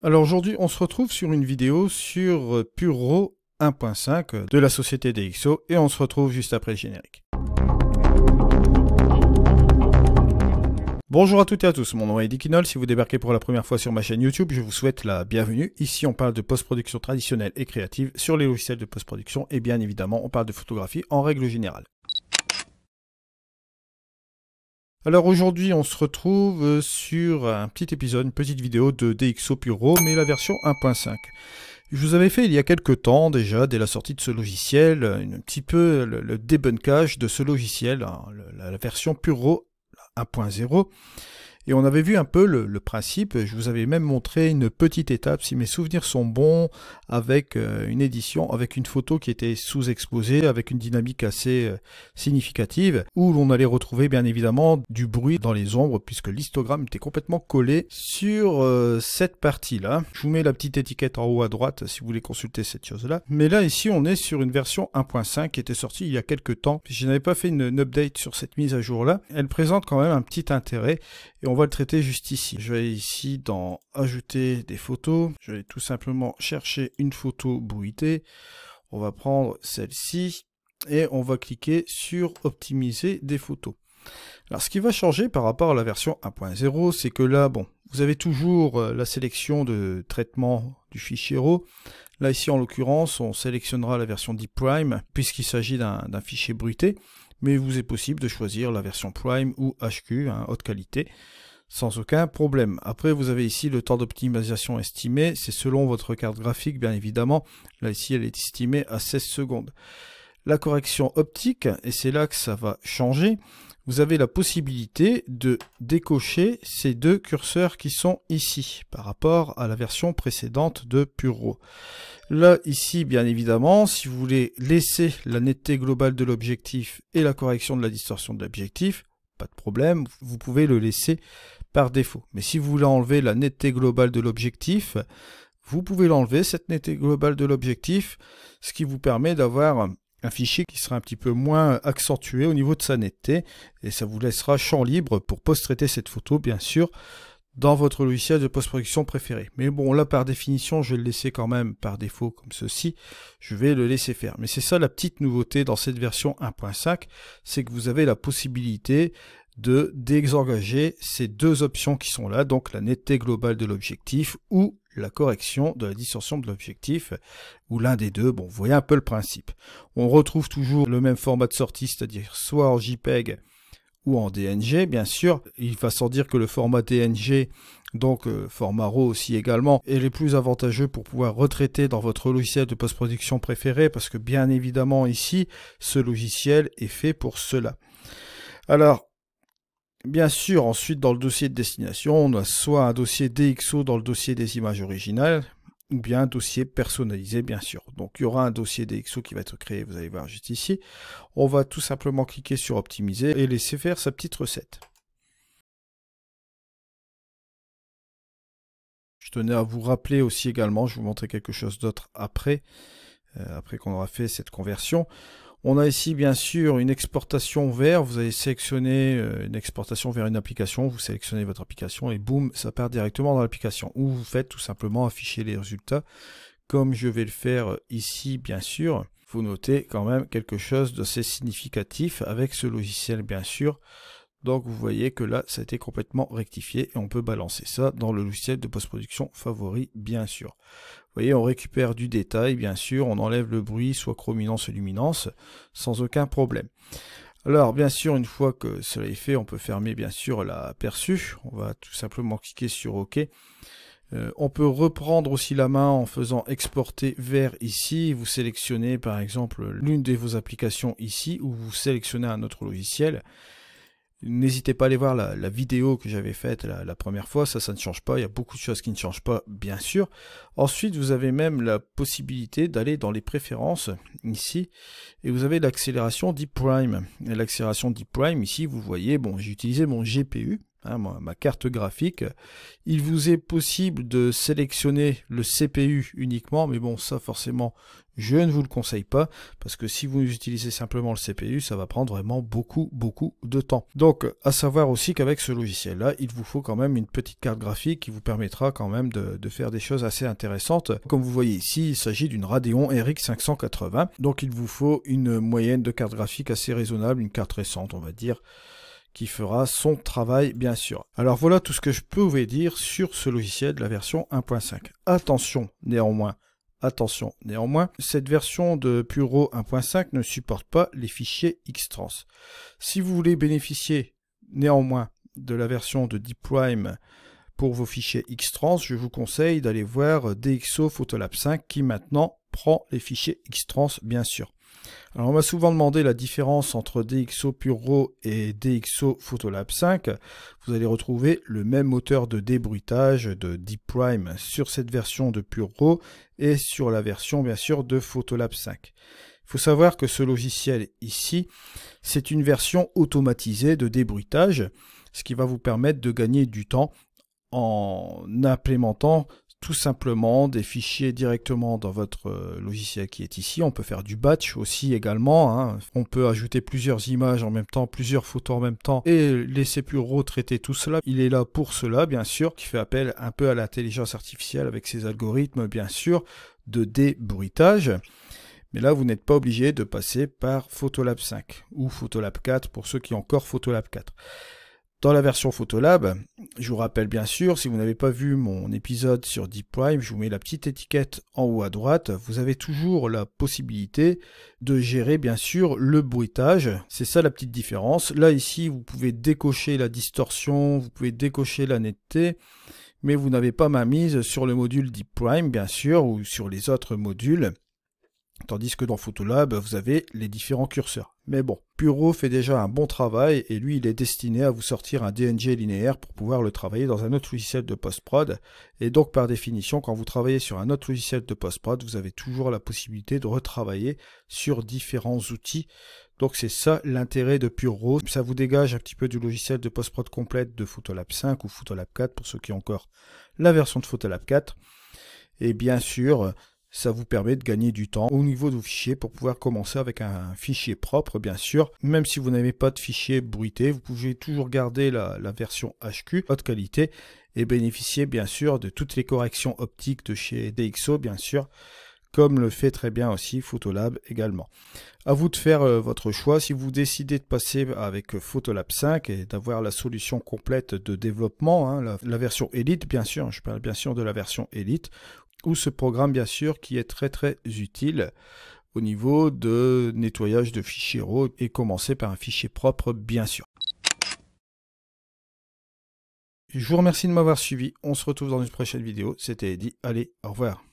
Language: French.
Alors aujourd'hui, on se retrouve sur une vidéo sur PureRAW 1.5 de la société DxO et on se retrouve juste après le générique. Bonjour à toutes et à tous, mon nom est Eddie Kinol. Si vous débarquez pour la première fois sur ma chaîne YouTube, je vous souhaite la bienvenue. Ici, on parle de post-production traditionnelle et créative sur les logiciels de post-production et bien évidemment, on parle de photographie en règle générale. Alors aujourd'hui, on se retrouve sur un petit épisode, une petite vidéo de DxO PureRAW, mais la version 1.5. Je vous avais fait il y a quelques temps déjà, dès la sortie de ce logiciel, un petit peu le débunkage de ce logiciel, hein, la version PureRAW 1.0. Et on avait vu un peu le principe, je vous avais même montré une petite étape, si mes souvenirs sont bons, avec une édition, avec une photo qui était sous-exposée, avec une dynamique assez significative, où l'on allait retrouver bien évidemment du bruit dans les ombres, puisque l'histogramme était complètement collé sur cette partie-là. Je vous mets la petite étiquette en haut à droite si vous voulez consulter cette chose-là. Mais là, ici, on est sur une version 1.5 qui était sortie il y a quelques temps. Je n'avais pas fait une update sur cette mise à jour-là. Elle présente quand même un petit intérêt, et on va le traiter juste ici. Je vais ici dans ajouter des photos. Je vais tout simplement chercher une photo bruitée. On va prendre celle-ci et on va cliquer sur optimiser des photos. Alors ce qui va changer par rapport à la version 1.0, c'est que là, bon, vous avez toujours la sélection de traitement du fichier RAW. Là ici en l'occurrence, on sélectionnera la version Deep Prime puisqu'il s'agit d'un fichier bruité. Mais il vous est possible de choisir la version Prime ou HQ, hein, haute qualité, sans aucun problème. Après, vous avez ici le temps d'optimisation estimé, c'est selon votre carte graphique, bien évidemment. Là, ici, elle est estimée à 16 secondes. La correction optique, et c'est là que ça va changer, vous avez la possibilité de décocher ces deux curseurs qui sont ici, par rapport à la version précédente de PureRAW. Là, ici, bien évidemment, si vous voulez laisser la netteté globale de l'objectif et la correction de la distorsion de l'objectif, pas de problème, vous pouvez le laisser par défaut. Mais si vous voulez enlever la netteté globale de l'objectif, vous pouvez l'enlever, cette netteté globale de l'objectif, ce qui vous permet d'avoir un fichier qui sera un petit peu moins accentué au niveau de sa netteté, et ça vous laissera champ libre pour post-traiter cette photo, bien sûr, dans votre logiciel de post-production préféré. Mais bon, là, par définition, je vais le laisser quand même par défaut comme ceci. Je vais le laisser faire. Mais c'est ça la petite nouveauté dans cette version 1.5, c'est que vous avez la possibilité de désengager ces deux options qui sont là, donc la netteté globale de l'objectif ou la correction de la distorsion de l'objectif, ou l'un des deux. Bon, vous voyez un peu le principe. On retrouve toujours le même format de sortie, c'est-à-dire soit en JPEG, ou en DNG, bien sûr. Il va sans dire que le format DNG, donc format RAW aussi également, est le plus avantageux pour pouvoir retraiter dans votre logiciel de post-production préféré, parce que bien évidemment ici, ce logiciel est fait pour cela. Alors, bien sûr, ensuite dans le dossier de destination, on a soit un dossier DxO dans le dossier des images originales, ou bien un dossier personnalisé, bien sûr. Donc il y aura un dossier DxO qui va être créé, vous allez voir juste ici. On va tout simplement cliquer sur optimiser et laisser faire sa petite recette. Je tenais à vous rappeler aussi également, je vais vous montrer quelque chose d'autre après qu'on aura fait cette conversion. On a ici bien sûr une exportation vers, vous allez sélectionner une exportation vers une application, vous sélectionnez votre application et boum, ça part directement dans l'application. Ou vous faites tout simplement afficher les résultats, comme je vais le faire ici bien sûr. Vous notez quand même quelque chose d'assez significatif avec ce logiciel bien sûr. Donc vous voyez que là, ça a été complètement rectifié et on peut balancer ça dans le logiciel de post-production favori, bien sûr. Vous voyez, on récupère du détail, bien sûr, on enlève le bruit, soit chrominance ou luminance, sans aucun problème. Alors, bien sûr, une fois que cela est fait, on peut fermer, bien sûr, l'aperçu. On va tout simplement cliquer sur OK. On peut reprendre aussi la main en faisant exporter vers ici. Vous sélectionnez, par exemple, l'une de vos applications ici, ou vous sélectionnez un autre logiciel. N'hésitez pas à aller voir la vidéo que j'avais faite la première fois, ça ne change pas, il y a beaucoup de choses qui ne changent pas, bien sûr. Ensuite, vous avez même la possibilité d'aller dans les préférences, ici, et vous avez l'accélération Deep Prime. Et l'accélération Deep Prime, ici, vous voyez, bon, j'ai utilisé mon GPU, hein, ma carte graphique. Il vous est possible de sélectionner le CPU uniquement, mais bon, ça forcément, je ne vous le conseille pas, parce que si vous utilisez simplement le CPU, ça va prendre vraiment beaucoup de temps. Donc, à savoir aussi qu'avec ce logiciel-là, il vous faut quand même une petite carte graphique qui vous permettra quand même de faire des choses assez intéressantes. Comme vous voyez ici, il s'agit d'une Radeon RX 580, donc il vous faut une moyenne de carte graphique assez raisonnable, une carte récente, on va dire, qui fera son travail bien sûr. Alors voilà tout ce que je peux vous dire sur ce logiciel de la version 1.5. Attention néanmoins, cette version de Puro 1.5 ne supporte pas les fichiers Xtrans. Si vous voulez bénéficier néanmoins de la version de DeepPrime pour vos fichiers Xtrans, je vous conseille d'aller voir DxO Photolab 5 qui maintenant prend les fichiers Xtrans bien sûr. Alors on m'a souvent demandé la différence entre DxO Puro et DxO Photolab 5. Vous allez retrouver le même moteur de débruitage de DeepPrime sur cette version de Puro et sur la version bien sûr de Photolab 5. Il faut savoir que ce logiciel ici, c'est une version automatisée de débruitage, ce qui va vous permettre de gagner du temps en implémentant tout simplement des fichiers directement dans votre logiciel qui est ici. On peut faire du batch aussi également, hein. On peut ajouter plusieurs images en même temps, plusieurs photos en même temps et laisser Puro traiter tout cela. Il est là pour cela bien sûr, qui fait appel un peu à l'intelligence artificielle avec ses algorithmes bien sûr de débruitage. Mais là vous n'êtes pas obligé de passer par Photolab 5 ou Photolab 4 pour ceux qui ont encore Photolab 4. Dans la version Photolab, je vous rappelle bien sûr, si vous n'avez pas vu mon épisode sur DeepPrime, je vous mets la petite étiquette en haut à droite, vous avez toujours la possibilité de gérer bien sûr le bruitage. C'est ça la petite différence. Là ici, vous pouvez décocher la distorsion, vous pouvez décocher la netteté, mais vous n'avez pas ma mise sur le module DeepPrime bien sûr, ou sur les autres modules. Tandis que dans Photolab, vous avez les différents curseurs. Mais bon, Puro fait déjà un bon travail et lui, il est destiné à vous sortir un DNG linéaire pour pouvoir le travailler dans un autre logiciel de post-prod. Et donc, par définition, quand vous travaillez sur un autre logiciel de post-prod, vous avez toujours la possibilité de retravailler sur différents outils. Donc, c'est ça l'intérêt de Puro. Ça vous dégage un petit peu du logiciel de post-prod complète de Photolab 5 ou Photolab 4 pour ceux qui ont encore la version de Photolab 4. Et bien sûr, ça vous permet de gagner du temps au niveau de vos fichiers pour pouvoir commencer avec un fichier propre, bien sûr. Même si vous n'avez pas de fichier bruité, vous pouvez toujours garder la version HQ, haute qualité, et bénéficier bien sûr de toutes les corrections optiques de chez DxO, bien sûr, comme le fait très bien aussi Photolab également. À vous de faire votre choix. Si vous décidez de passer avec Photolab 5 et d'avoir la solution complète de développement, hein, la version Elite, bien sûr, je parle bien sûr de la version Elite, ou ce programme bien sûr qui est très utile au niveau de nettoyage de fichiers RAW et commencer par un fichier propre bien sûr. Je vous remercie de m'avoir suivi, on se retrouve dans une prochaine vidéo, c'était Eddy, allez au revoir.